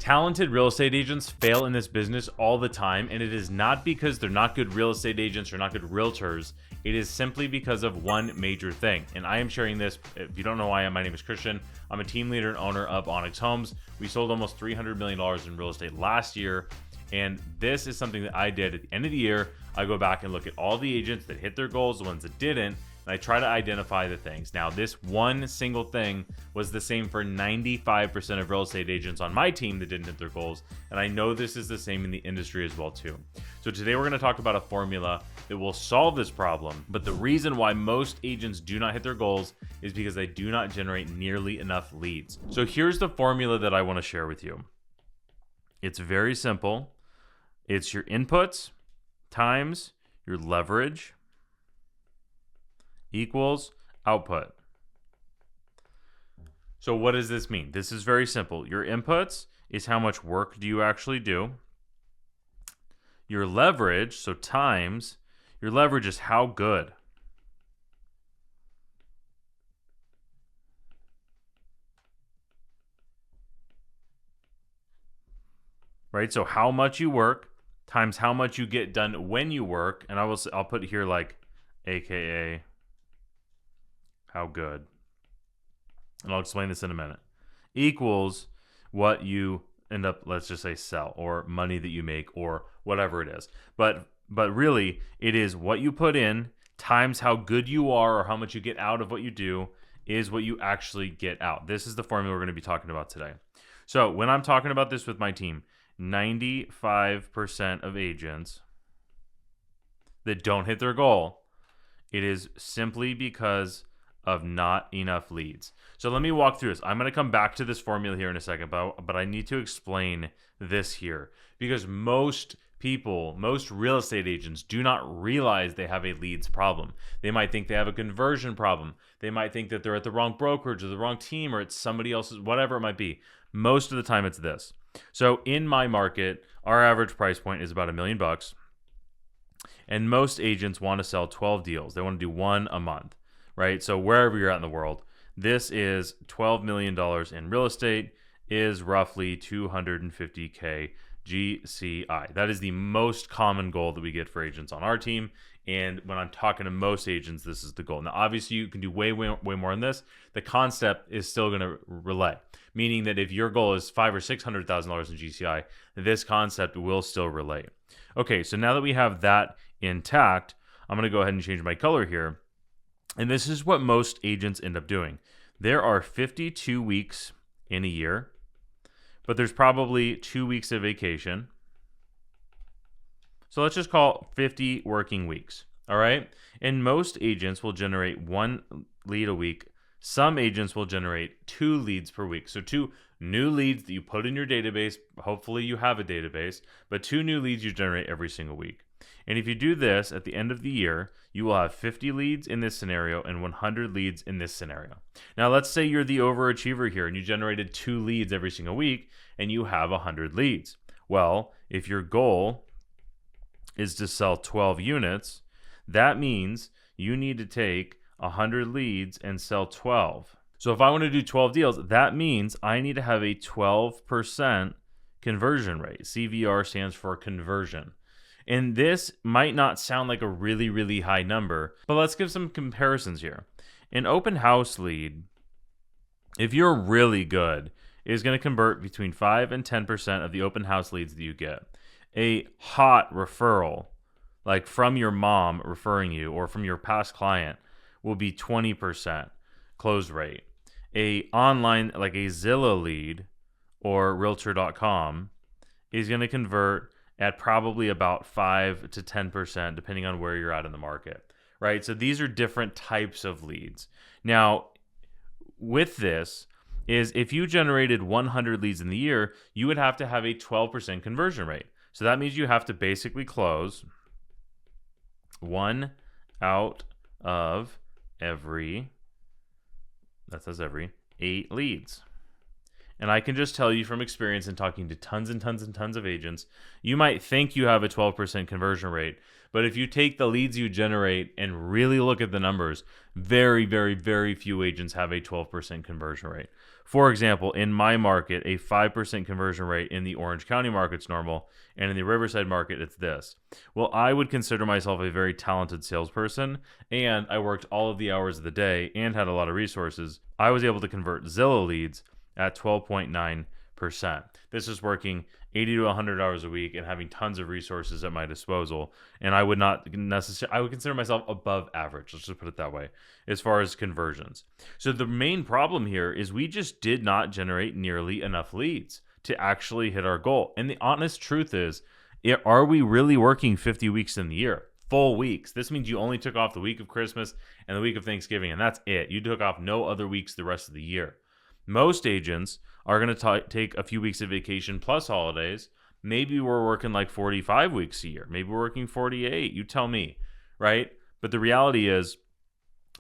Talented real estate agents fail in this business all the time, and it is not because they're not good real estate agents or not good realtors. It is simply because of one major thing. And I am sharing this. If you don't know who I am, my name is Christian. I'm a team leader and owner of Onyx Homes. We sold almost $300 million in real estate last year. And this is something that I did at the end of the year. I go back and look at all the agents that hit their goals, the ones that didn't, and I try to identify the things. Now, this one single thing was the same for 95% of real estate agents on my team that didn't hit their goals, and I know this is the same in the industry as well too. So today we're going to talk about a formula that will solve this problem, but the reason why most agents do not hit their goals is because they do not generate nearly enough leads. So here's the formula that I want to share with you. It's very simple. It's your inputs times your leverage equals output. So what does this mean? This is very simple. Your inputs is how much work do you actually do. Your leverage, so times, your leverage is how good. Right? So how much you work times how much you get done when you work, and I'll put here like AKA how good, and I'll explain this in a minute, equals what you end up, let's just say, sell, or money that you make, or whatever it is. But really, it is what you put in times how good you are, or how much you get out of what you do, is what you actually get out. This is the formula we're going to be talking about today. So when I'm talking about this with my team, 95% of agents that don't hit their goal, it is simply because of not enough leads. So let me walk through this. I'm going to come back to this formula here in a second, but I need to explain this here because most people, most real estate agents do not realize they have a leads problem. They might think they have a conversion problem. They might think that they're at the wrong brokerage or the wrong team, or it's somebody else's, whatever it might be. Most of the time it's this. So in my market, our average price point is about $1 million, and most agents want to sell 12 deals. They want to do one a month. Right? So wherever you're at in the world, this is $12 million in real estate is roughly 250K GCI. That is the most common goal that we get for agents on our team. And when I'm talking to most agents, this is the goal. Now, obviously, you can do way more than this. The concept is still going to relay, meaning that if your goal is $500,000 or $600,000 in GCI, this concept will still relate. Okay, so now that we have that intact, I'm going to go ahead and change my color here. And this is what most agents end up doing. There are 52 weeks in a year, but there's probably 2 weeks of vacation. So let's just call 50 working weeks, all right? And most agents will generate 1 lead a week. Some agents will generate 2 leads per week. So 2 new leads that you put in your database. Hopefully you have a database, but 2 new leads you generate every single week. And if you do this at the end of the year, you will have 50 leads in this scenario and 100 leads in this scenario. Now, let's say you're the overachiever here and you generated 2 leads every single week and you have 100 leads. Well, if your goal is to sell 12 units, that means you need to take 100 leads and sell 12. So if I want to do 12 deals, that means I need to have a 12% conversion rate. CVR stands for conversion. And this might not sound like a really, really high number, but let's give some comparisons here. An open house lead, if you're really good, is going to convert between 5 and 10% of the open house leads that you get. A hot referral, like from your mom referring you or from your past client, will be 20% close rate. A online, like a Zillow lead or Realtor.com, is going to convert at probably about 5 to 10%, depending on where you're at in the market, right? So these are different types of leads. Now, with this, is if you generated 100 leads in the year, you would have to have a 12% conversion rate. So that means you have to basically close 1 out of every, that says every, 8 leads. And I can just tell you from experience and talking to tons and tons and tons of agents, you might think you have a 12% conversion rate, but if you take the leads you generate and really look at the numbers, very, very, very few agents have a 12% conversion rate. For example, in my market, a 5% conversion rate in the Orange County market's normal, and in the Riverside market, it's this. Well, I would consider myself a very talented salesperson, and I worked all of the hours of the day and had a lot of resources. I was able to convert Zillow leads at 12.9%. This is working 80 to 100 hours a week and having tons of resources at my disposal. And I would not necessarily, I would consider myself above average. Let's just put it that way, as far as conversions. So the main problem here is we just did not generate nearly enough leads to actually hit our goal. And the honest truth is, are we really working 50 weeks in the year? Full weeks. This means you only took off the week of Christmas and the week of Thanksgiving, and that's it. You took off no other weeks the rest of the year. Most agents are going to take a few weeks of vacation plus holidays. Maybe we're working like 45 weeks a year. Maybe we're working 48. You tell me, right? But the reality is,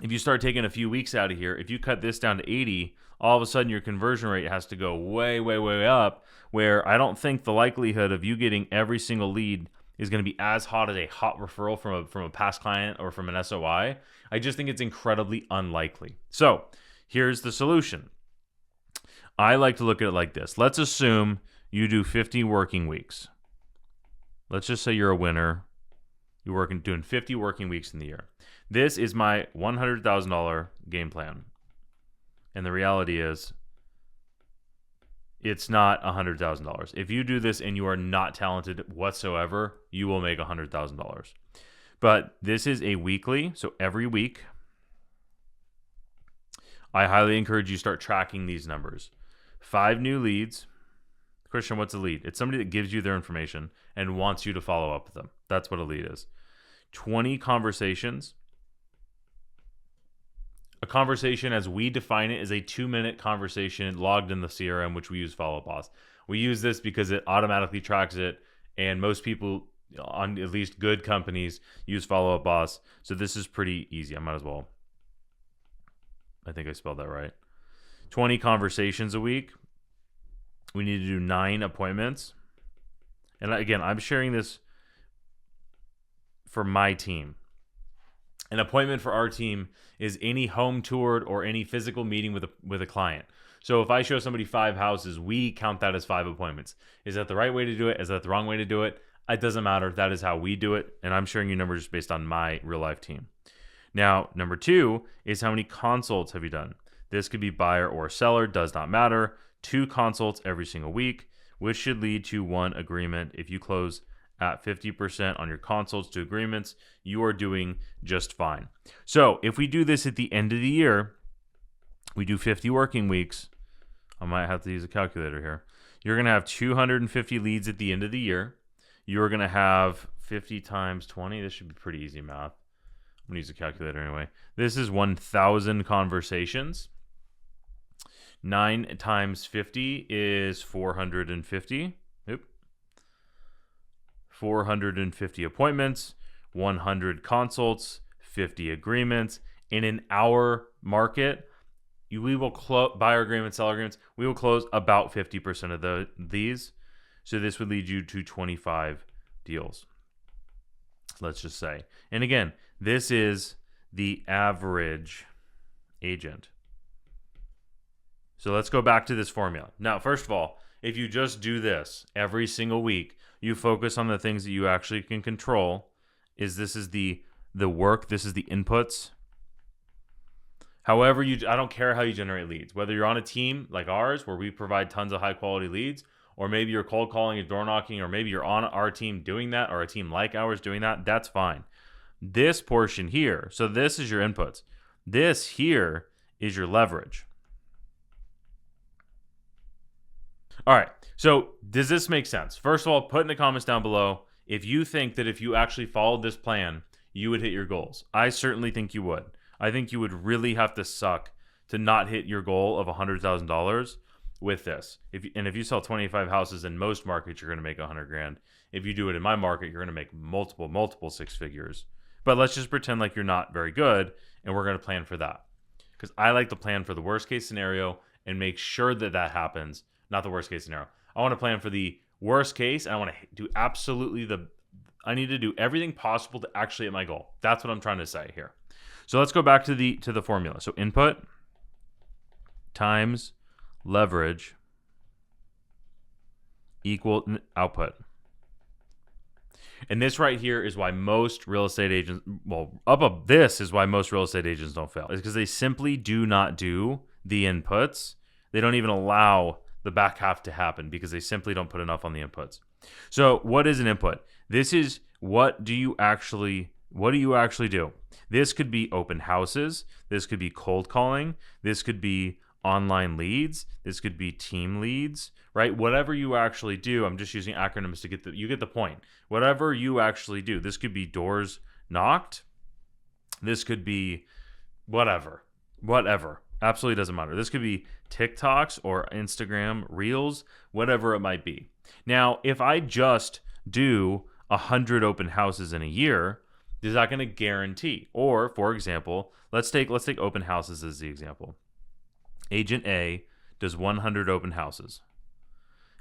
if you start taking a few weeks out of here, if you cut this down to 80, all of a sudden your conversion rate has to go way, way, way up, where I don't think the likelihood of you getting every single lead is going to be as hot as a hot referral from a past client or from an SOI. I just think it's incredibly unlikely. So here's the solution. I like to look at it like this. Let's assume you do 50 working weeks. Let's just say you're a winner. You're doing 50 working weeks in the year. This is my $100,000 game plan. And the reality is, it's not $100,000. If you do this and you are not talented whatsoever, you will make $100,000. But this is a weekly, so every week, I highly encourage you start tracking these numbers. 5 new leads. Christian, what's a lead? It's somebody that gives you their information and wants you to follow up with them. That's what a lead is. 20 conversations. A conversation, as we define it, is a 2-minute conversation logged in the CRM, which we use Follow Up Boss. We use this because it automatically tracks it, and most people, on at least good companies, use Follow Up Boss. So this is pretty easy. I might as well. I think I spelled that right. 20 conversations a week. We need to do 9 appointments. And again, I'm sharing this for my team. An appointment for our team is any home toured or any physical meeting with a client. So if I show somebody 5 houses, we count that as 5 appointments. Is that the right way to do it? Is that the wrong way to do it? It doesn't matter. That is how we do it. And I'm sharing you numbers based on my real life team. Now, number 2 is how many consults have you done? This could be buyer or seller, does not matter. 2 consults every single week, which should lead to 1 agreement. If you close at 50% on your consults to agreements, you are doing just fine. So if we do this at the end of the year, we do 50 working weeks. I might have to use a calculator here. You're going to have 250 leads at the end of the year. You're going to have 50 times 20. This should be pretty easy math. I'm going to use a calculator anyway. This is 1,000 conversations. 9 times 50 is 450. 450 appointments, 100 consults, 50 agreements. In an hour market, we will close buyer agreements, seller agreements. We will close about 50% of these. So this would lead you to 25 deals, let's just say. And again, this is the average agent. So let's go back to this formula. Now, first of all, if you just do this every single week, you focus on the things that you actually can control. This is the work, this is the inputs. However, I don't care how you generate leads. Whether you're on a team like ours where we provide tons of high quality leads, or maybe you're cold calling and door knocking, or maybe you're on our team doing that, or a team like ours doing that, that's fine. This portion here, so this is your inputs. This here is your leverage. All right, so does this make sense? First of all, put in the comments down below if you think that if you actually followed this plan, you would hit your goals. I certainly think you would. I think you would really have to suck to not hit your goal of $100,000 with this. If you sell 25 houses in most markets, you're going to make $100,000. If you do it in my market, you're going to make multiple 6 figures. But let's just pretend like you're not very good, and we're going to plan for that. Because I like to plan for the worst case scenario and make sure that that happens. Not the worst case scenario. I want to plan for the worst case, and I want to do I need to do everything possible to actually hit my goal. That's what I'm trying to say here. So let's go back to the formula. So input times leverage equal output. And this right here is why most real estate agents, this is why most real estate agents don't fail. It's because they simply do not do the inputs. They don't even allow the back half to happen because they simply don't put enough on the inputs. So what is an input? This is what do you actually do? This could be open houses. This could be cold calling. This could be online leads. This could be team leads, right? Whatever you actually do, I'm just using acronyms to you get the point. Whatever you actually do, this could be doors knocked. This could be whatever, absolutely doesn't matter. This could be TikToks or Instagram Reels, whatever it might be. Now, if I just do 100 open houses in a year, is that going to guarantee? Or, for example, let's take open houses as the example. Agent A does 100 open houses.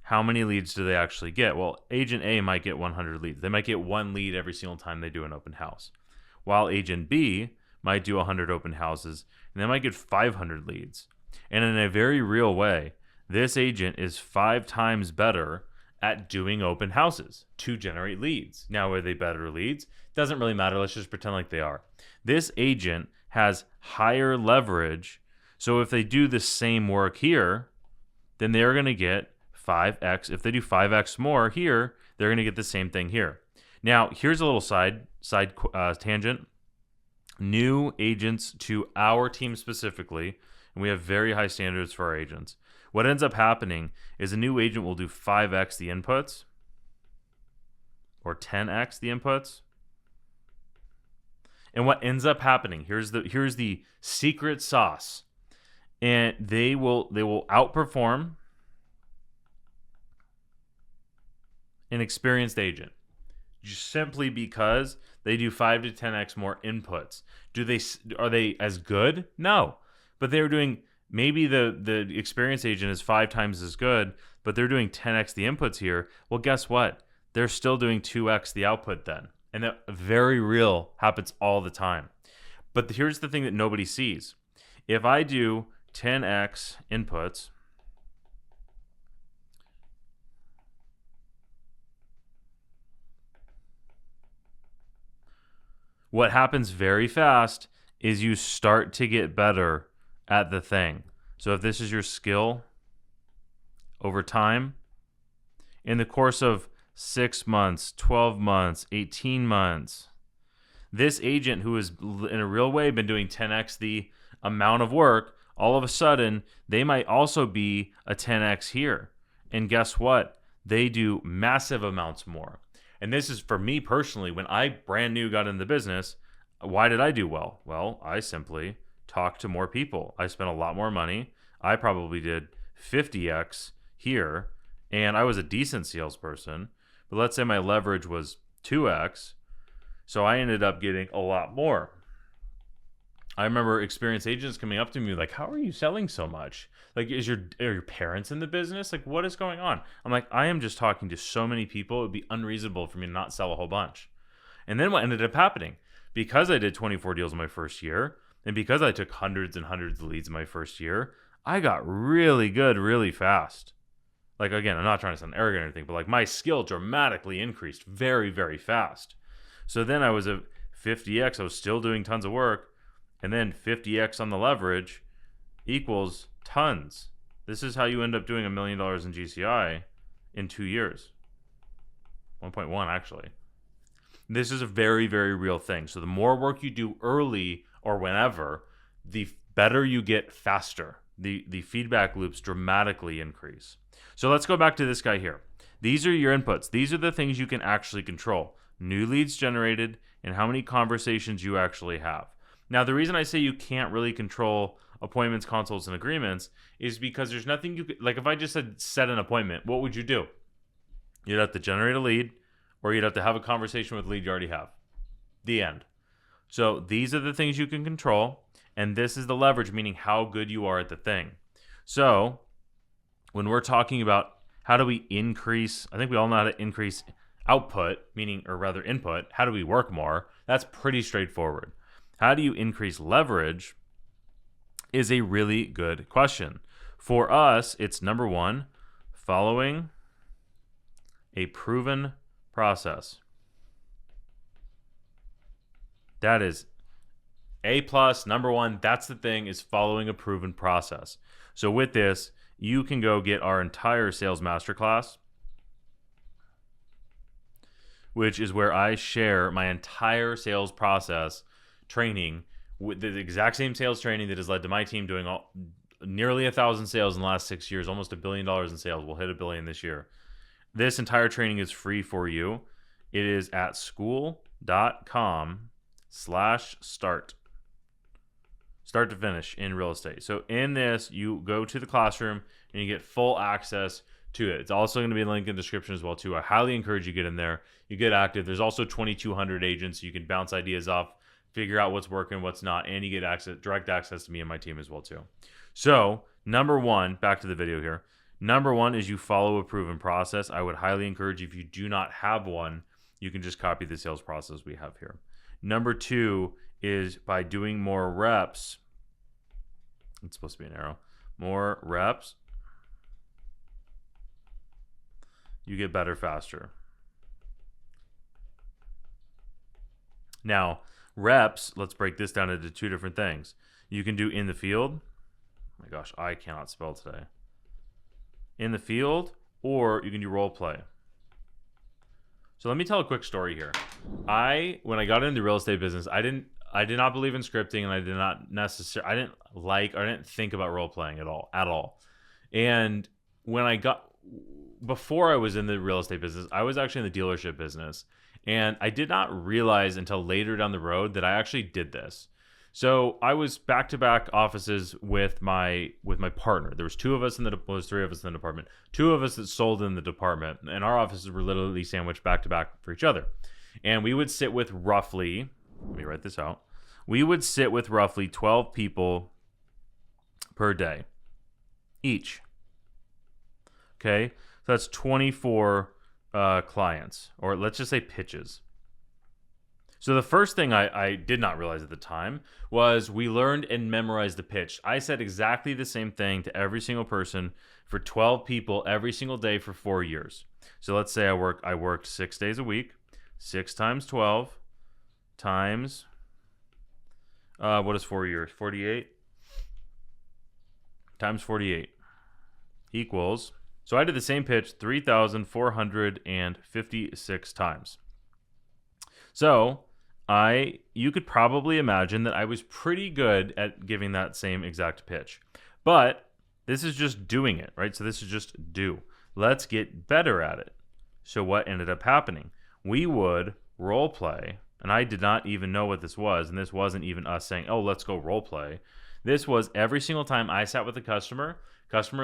How many leads do they actually get? Well, Agent A might get 100 leads. They might get one lead every single time they do an open house. While Agent B might do 100 open houses, and they might get 500 leads. And in a very real way, this agent is 5 times better at doing open houses to generate leads. Now, are they better leads? Doesn't really matter. Let's just pretend like they are. This agent has higher leverage. So if they do the same work here, then they're going to get 5x. If they do 5x more here, they're going to get the same thing here. Now, here's a little side tangent. New agents to our team specifically, and we have very high standards for our agents. What ends up happening is a new agent will do 5x the inputs or 10x the inputs. And what ends up happening, here's the secret sauce. And they will outperform an experienced agent just simply because they do 5 to 10x more inputs. Are they as good? No. But they're doing, maybe the experienced agent is 5 times as good, but they're doing 10x the inputs here. Well, guess what? They're still doing 2x the output then. And that very real happens all the time. But here's the thing that nobody sees. If I do 10x inputs, what happens very fast is you start to get better at the thing. So if this is your skill over time, in the course of 6 months, 12 months, 18 months, this agent who has in a real way been doing 10x the amount of work, all of a sudden, they might also be a 10x here. And guess what? They do massive amounts more. And this is for me personally, when I brand new got in the business, why did I do well? Well, I simply talked to more people. I spent a lot more money. I probably did 50x here, and I was a decent salesperson. But let's say my leverage was 2x, so I ended up getting a lot more. I remember experienced agents coming up to me like, how are you selling so much? Like, are your parents in the business? Like, what is going on? I'm like, I am just talking to so many people. It would be unreasonable for me to not sell a whole bunch. And then what ended up happening? Because I did 24 deals in my first year, and because I took hundreds and hundreds of leads in my first year, I got really good really fast. Like, again, I'm not trying to sound arrogant or anything, but like my skill dramatically increased very, very fast. So then I was at 50x. I was still doing tons of work. And then 50x on the leverage equals tons. This is how you end up doing $1 million in GCI in 2 years. 1.1 actually. This is a very, very real thing. So the more work you do early or whenever, the better you get faster. The feedback loops dramatically increase. So let's go back to this guy here. These are your inputs. These are the things you can actually control. New leads generated and how many conversations you actually have. Now, the reason I say you can't really control appointments, consults, and agreements is because there's nothing you could, like if I just said set an appointment, what would you do? You'd have to generate a lead, or you'd have to have a conversation with the lead you already have. The end. So these are the things you can control, and this is the leverage, meaning how good you are at the thing. So when we're talking about how do we increase, I think we all know how to increase output, meaning, or rather input, how do we work more? That's pretty straightforward. How do you increase leverage is a really good question. For us, it's number one, following a proven process. That is A plus, number one. That's the thing, is following a proven process. So with this, you can go get our entire sales masterclass, which is where I share my entire sales process training with the exact same sales training that has led to my team doing nearly 1,000 sales in the last 6 years, almost $1 billion in sales. We'll hit $1 billion this year. This entire training is free for you. It is at school.com/start. Start to finish in real estate. So in this, you go to the classroom and you get full access to it. It's also going to be a link in the description as well too. I highly encourage you get in there. You get active. There's also 2,200 agents. You can bounce ideas off, figure out what's working, what's not, and you get direct access to me and my team as well too. So number one, back to the video here. Number one is you follow a proven process. I would highly encourage you, if you do not have one, you can just copy the sales process we have here. Number two is by doing more reps. It's supposed to be an arrow. More reps, you get better faster. Now, reps, let's break this down into two different things. You can do in the field. Oh my gosh, I cannot spell today. In the field, or you can do role play. So let me tell a quick story here. When I got into the real estate business, I did not believe in scripting, and I didn't think about role playing at all. And before I was in the real estate business, I was actually in the dealership business, and I did not realize until later down the road that I actually did this. So I was back-to-back offices with my partner. There was three of us in the department. Two of us that sold in the department, and our offices were literally sandwiched back-to-back for each other. And we would sit with roughly, let me write this out. We would sit with roughly 12 people per day each. Okay, so that's 24 clients, or let's just say pitches. So the first thing I did not realize at the time was we learned and memorized the pitch. I said exactly the same thing to every single person for 12 people every single day for 4 years. So let's say I worked 6 days a week. 6 times 12 times, what is 4 years? 48? Times 48 equals, so I did the same pitch 3,456 times. So you could probably imagine that I was pretty good at giving that same exact pitch. But this is just doing it, right? So this is just do. Let's get better at it. So what ended up happening? We would role play, and I did not even know what this was, and this wasn't even us saying, oh, let's go role play. This was every single time I sat with a customer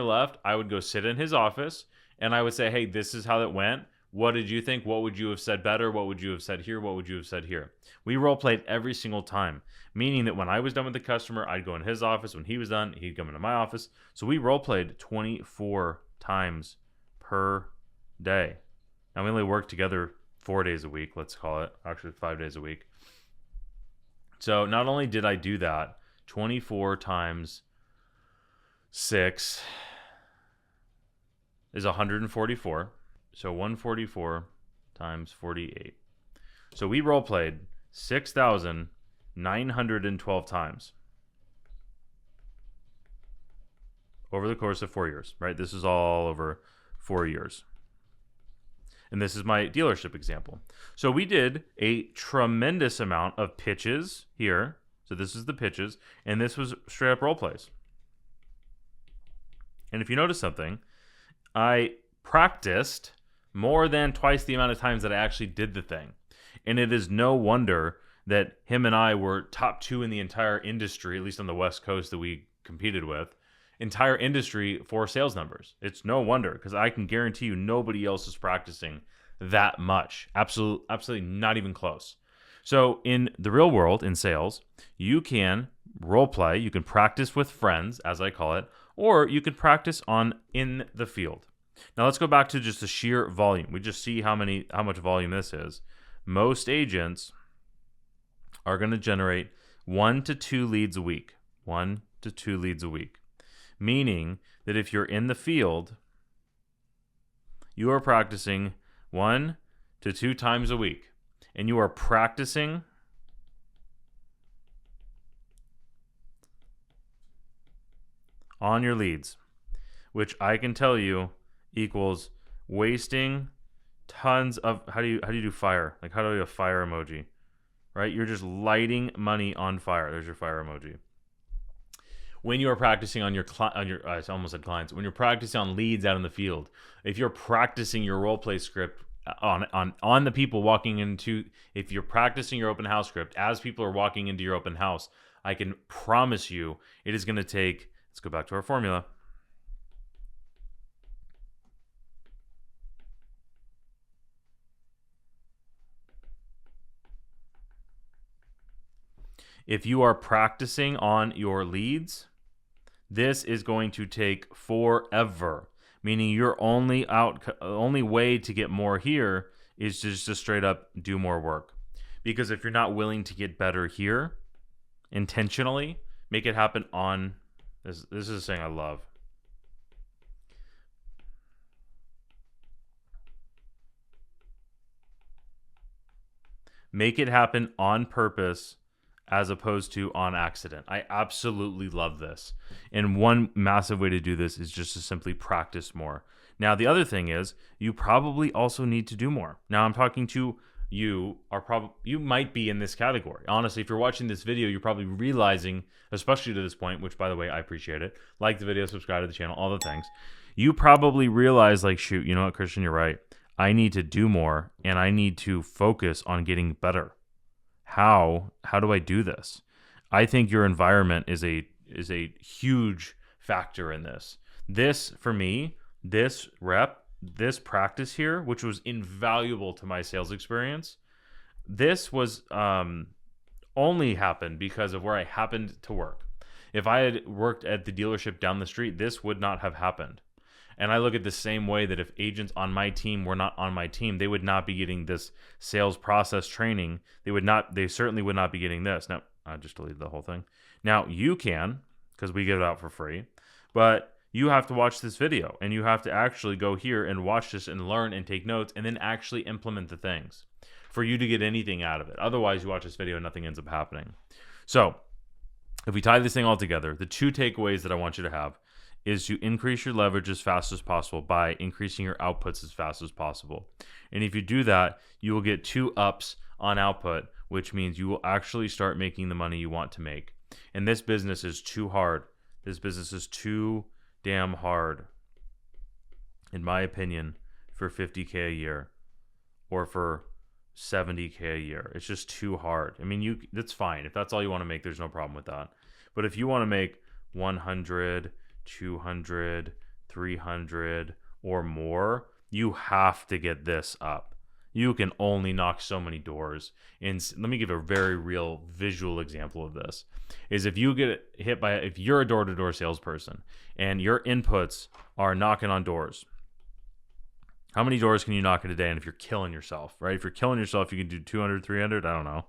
left, I would go sit in his office, and I would say, hey, this is how it went. What did you think? What would you have said better? What would you have said here? What would you have said here? We role played every single time, meaning that when I was done with the customer, I'd go in his office. When he was done, he'd come into my office. So we role played 24 times per day. Now we only worked together 4 days a week, let's call it, actually 5 days a week. So not only did I do that, 24 times 6 is 144. So 144 times 48. So we role played 6,912 times over the course of 4 years, right? This is all over 4 years. And this is my dealership example. So we did a tremendous amount of pitches here. So this is the pitches, and this was straight up role plays. And if you notice something, I practiced more than twice the amount of times that I actually did the thing. And it is no wonder that him and I were top 2 in the entire industry, at least on the West Coast that we competed with, entire industry for sales numbers. It's no wonder, because I can guarantee you nobody else is practicing that much. Absolutely not even close. So in the real world, in sales, you can role play, you can practice with friends, as I call it, or you can practice in the field. Now let's go back to just the sheer volume. We just see how much volume this is. Most agents are going to generate 1 to 2 leads a week. 1 to 2 leads a week. Meaning that if you're in the field, you are practicing 1 to 2 times a week, and you are practicing on your leads, which I can tell you equals wasting tons of how do you do fire? Like, how do I do a fire emoji? Right? You're just lighting money on fire. There's your fire emoji. When you are practicing on your I almost said clients. When you're practicing on leads out in the field, if you're practicing your role play script on the people walking into, if you're practicing your open house script as people are walking into your open house, I can promise you it is going to take. Let's go back to our formula. If you are practicing on your leads, this is going to take forever. Meaning your only way to get more here is just to straight up do more work. Because if you're not willing to get better here, intentionally, make it happen on this. This is a saying I love. Make it happen on purpose as opposed to on accident. I absolutely love this. And one massive way to do this is just to simply practice more. Now, the other thing is you probably also need to do more. Now, I'm talking to you might be in this category. Honestly, if you're watching this video, you're probably realizing, especially to this point, which by the way, I appreciate it. Like the video, subscribe to the channel, all the things. You probably realize like, shoot, you know what, Christian, you're right. I need to do more and I need to focus on getting better. How do I do this? I think your environment is a huge factor in this. This, for me, this practice here, which was invaluable to my sales experience, this was only happened because of where I happened to work. If I had worked at the dealership down the street, this would not have happened. And I look at the same way that if agents on my team were not on my team, they would not be getting this sales process training. They certainly would not be getting this. Now, I just deleted the whole thing. Now, you can, because we give it out for free, but you have to watch this video and you have to actually go here and watch this and learn and take notes and then actually implement the things for you to get anything out of it. Otherwise, you watch this video and nothing ends up happening. So if we tie this thing all together, the 2 takeaways that I want you to have is to increase your leverage as fast as possible by increasing your outputs as fast as possible. And if you do that, you will get 2 ups on output, which means you will actually start making the money you want to make. And this business is too hard. This business is too damn hard, in my opinion, for $50K a year or for $70K a year. It's just too hard. I mean, that's fine. If that's all you want to make, there's no problem with that. But if you want to make 100, 200, 300 or more, you have to get this up. You can only knock so many doors. And let me give a very real visual example of this. Is if you get hit by, if you're a door-to-door salesperson and your inputs are knocking on doors, how many doors can you knock in a day? And if you're killing yourself, right? If you're killing yourself, you can do 200, 300. I don't know.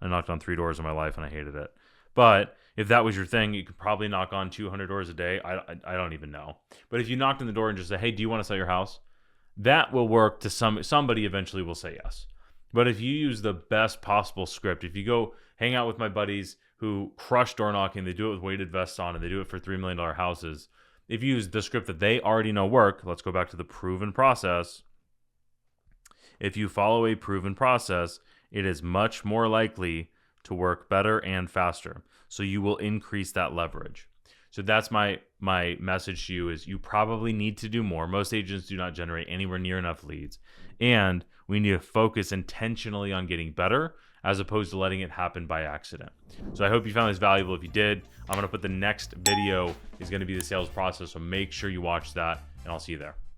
I knocked on 3 doors in my life and I hated it. But if that was your thing, you could probably knock on 200 doors a day. I don't even know. But if you knocked on the door and just say, hey, do you want to sell your house? That will work to somebody eventually will say yes. But if you use the best possible script, if you go hang out with my buddies who crush door knocking, they do it with weighted vests on and they do it for $3 million houses. If you use the script that they already know work, let's go back to the proven process. If you follow a proven process, it is much more likely to work better and faster. So you will increase that leverage. So that's my message to you is you probably need to do more. Most agents do not generate anywhere near enough leads. And we need to focus intentionally on getting better as opposed to letting it happen by accident. So I hope you found this valuable. If you did, I'm going to put the next video is going to be the sales process. So make sure you watch that and I'll see you there.